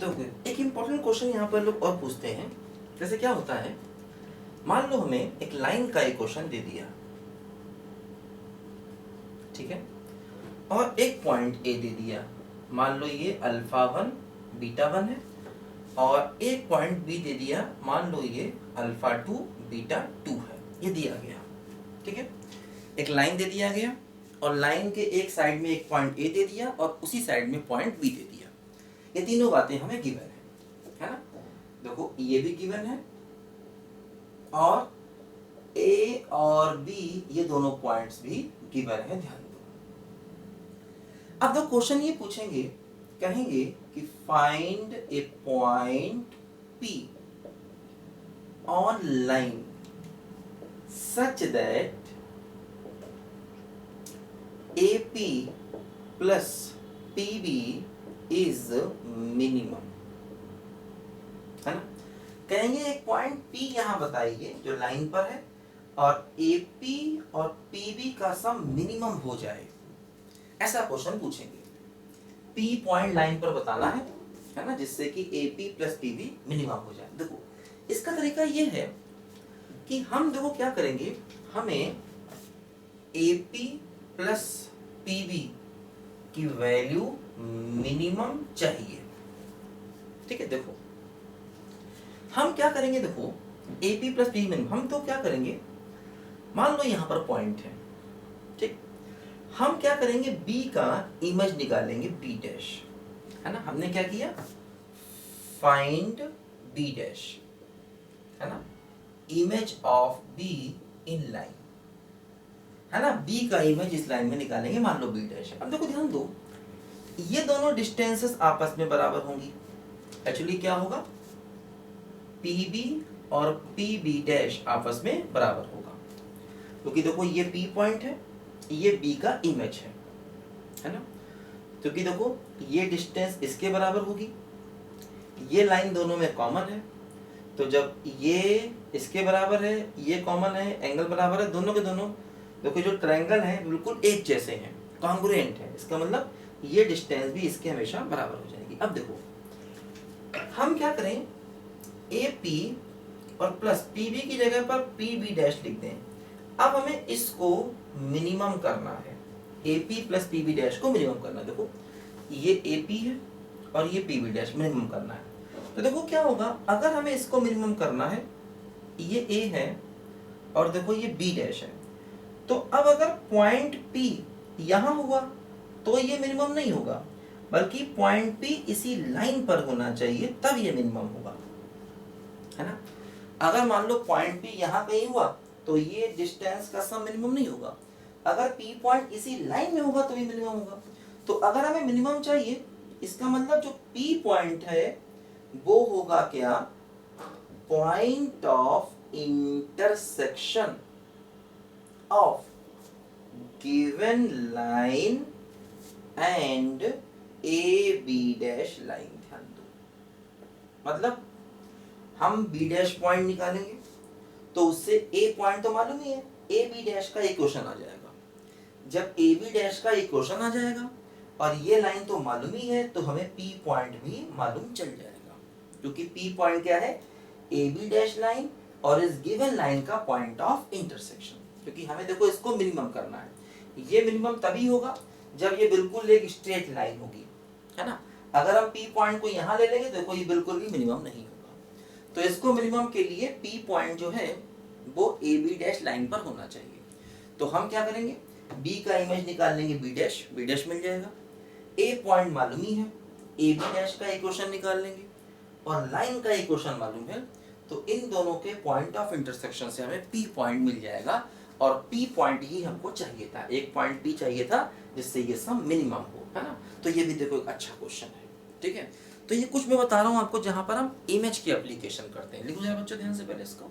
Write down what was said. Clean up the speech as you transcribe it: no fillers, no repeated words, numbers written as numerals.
देखो एक important question यहाँ पर लोग और पूछते हैं। जैसे क्या होता है, मान लो हमें एक लाइन का इक्वेशन दे दिया, ठीक है, और एक पॉइंट ए दे दिया, मान लो ये अल्फा 1 बीटा 1 है, और एक पॉइंट बी दे दिया, मान लो ये अल्फा 2 बीटा 2 है। ये दिया गया, ठीक है, एक लाइन दे दिया गया और लाइन के एक साइड में एक पॉइंट ए दे दिया और उसी साइड में पॉइंट बी दे दिया। ये तीनों बातें हमें गिवन है ना। देखो ये भी गिवन है और ए और बी ये दोनों पॉइंट्स भी गिवन है, ध्यान दो। अब तो क्वेश्चन ये पूछेंगे, कहेंगे कि find A point P on line such that AP plus PB is minimum, है ना। कहेंगे एक पॉइंट P यहां बताइए जो लाइन पर है और AP और PB का सम मिनिमम हो जाए, ऐसा क्वेश्चन पूछेंगे। P पॉइंट लाइन पर बताना है ना, जिससे कि AP प्लस PB मिनिमम हो जाए। देखो इसका तरीका ये है कि हम देखो क्या करेंगे, हमें AP प्लस PB की वैल्यू मिनिमम चाहिए, ठीक है। देखो हम क्या करेंगे, देखो AP प्लस PB मिनिमम, हम तो क्या करेंगे, मान लो यहां पर पॉइंट है, ठीक, हम क्या करेंगे B का इमेज निकालेंगे B डैश, है ना। हमने क्या किया, फाइंड B डैश, है ना, image of B in line, है ना। B का इमेज इस लाइन में निकालेंगे, मान लो B डैश। अब देखो ध्यान दो, ये दोनों डिस्टेंसेस आपस में बराबर होंगी। एक्चुअली क्या होगा, PB और PB डैश आपस में बराबर होगा, क्योंकि देखो ये P पॉइंट है, ये B का इमेज है ना। क्योंकि देखो ये डिस्टेंस इसके बराबर होगी, ये लाइन दोनों में कॉमन है, तो जब ये इसके बराबर है, ये कॉमन है, एंगल बराबर है, दोनों के दोनों देखो जो ट्रायंगल है बिल्कुल एक जैसे हैं, कॉन्ग्रुएंट है, इसका मतलब ये डिस्टेंस भी इसके हमेशा बराबर हो जाएगी। अब देखो हम क्या करें, AP और प्लस PB की जगह पर PB डैश लिख दें। अब हमें इसको मिनिमम करना है, AP प्लस PB डैश को मिनिमम करना है। देखो ये AP है और ये PB डैश मिनिमम करना है, तो देखो क्या होगा, अगर हमें इसको मिनिमम करना है, ये A है और देखो ये B डैश है, तो अब अगर पॉइंट P यहां हुआ तो ये मिनिमम नहीं होगा, बल्कि पॉइंट P इसी लाइन पर होना चाहिए, तब ये मिनिमम होगा, है ना। अगर मान लो पॉइंट P यहां कहीं हुआ तो ये डिस्टेंस का सम मिनिमम नहीं होगा, अगर P पॉइंट इसी लाइन में होगा तो भी मिनिमम होगा। तो अगर हमें मिनिमम चाहिए, इसका मतलब जो P पॉइंट है वो होगा क्या, point of intersection of given line and AB dash line. ध्यान दो, मतलब हम B डैश पॉइंट निकालेंगे तो उससे A पॉइंट तो मालूम ही है, AB डैश का इक्वेशन आ जाएगा। जब AB डैश का इक्वेशन आ जाएगा और ये लाइन तो मालूम ही है, तो हमें P पॉइंट भी मालूम चल जाएगा, क्योंकि P पॉइंट क्या है, AB डैश लाइन और इस गिवन लाइन का पॉइंट ऑफ इंटरसेक्शन। क्योंकि हमें देखो इसको मिनिमम करना है, ये मिनिमम तभी होगा जब ये बिल्कुल एक स्ट्रेट लाइन होगी, है ना। अगर हम P पॉइंट को यहाँ ले लेंगे, देखो ये बिल्कुल भी मिनिमम नहीं होगा, तो इसको मिनिमम के लिए P पॉइंट जो है वो AB डैश लाइन पर होना चाहिए। तो हम क्या करेंगे, B का इमेज निकाल लेंगे B डैश मिल जाएगा, A पॉइंट मालूम ही है, AB डैश का इक्वेशन निकाल लेंगे और लाइन का इक्वेशन मालूम है, तो इन दोनों के पॉइंट ऑफ इंटरसेक्शन से हमें P पॉइंट मिल जाएगा, और P पॉइंट ही हमको चाहिए था, एक पॉइंट P चाहिए था जिससे ये सम मिनिमम हो, है ना। तो ये भी देखो एक अच्छा क्वेश्चन है, ठीक है। तो ये कुछ मैं बता रहा हूँ आपको जहां पर हम इमेज की एप्लीकेशन करते हैं। लिखो जरा बच्चों ध्यान से पहले इसको।